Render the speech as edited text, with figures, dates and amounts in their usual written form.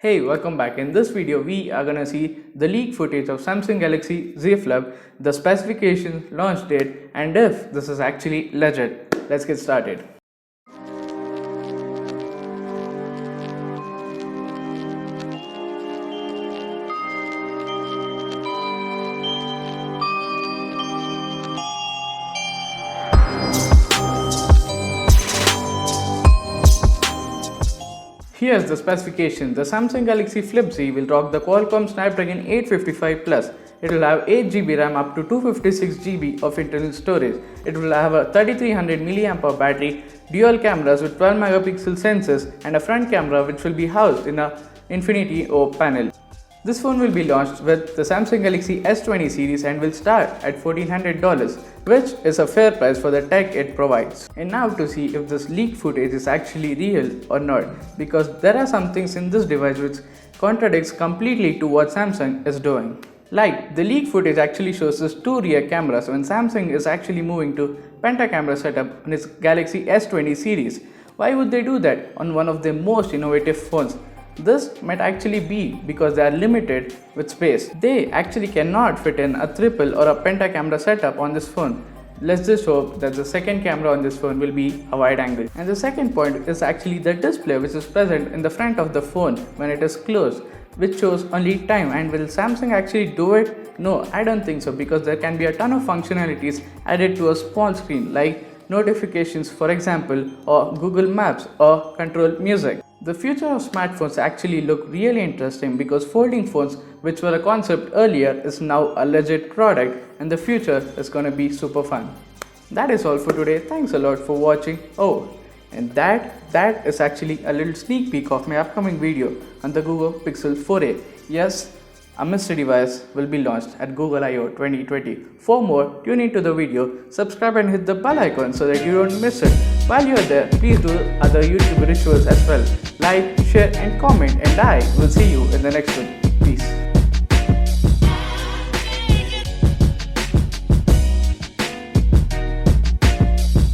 Hey, welcome back. In this video, we are gonna see the leaked footage of Samsung Galaxy Z Flip, the specifications, launch date, and if this is actually legit. Let's get started. Here's the specification. The Samsung Galaxy Flip Z will rock the Qualcomm Snapdragon 855 Plus. It will have 8GB RAM up to 256GB of internal storage. It will have a 3300 mAh battery, dual cameras with 12 megapixel sensors, and a front camera which will be housed in a Infinity O panel. This phone will be launched with the Samsung Galaxy S20 series and will start at $1,400, which is a fair price for the tech it provides. And now to see if this leaked footage is actually real or not, because there are some things in this device which contradicts completely to what Samsung is doing. Like, the leaked footage actually shows us two rear cameras when Samsung is actually moving to penta-camera setup on its Galaxy S20 series. Why would they do that on one of their most innovative phones? This might actually be because they are limited with space. They actually cannot fit in a triple or a penta-camera setup on this phone. Let's just hope that the second camera on this phone will be a wide angle. And the second point is actually the display which is present in the front of the phone when it is closed, which shows only time. And will Samsung actually do it? No, I don't think so, because there can be a ton of functionalities added to a small screen like notifications, for example, or Google Maps or control music. The future of smartphones actually look really interesting because folding phones, which were a concept earlier, is now a legit product, and the future is gonna be super fun. That is all for today. Thanks a lot for watching. Oh, and that is actually a little sneak peek of my upcoming video on the Google Pixel 4a. Yes, a mystery device will be launched at Google I/O 2020. For more, tune into the video, subscribe and hit the bell icon so that you don't miss it. While you're there, please do other YouTube rituals as well. Like, share and comment, and I will see you in the next one.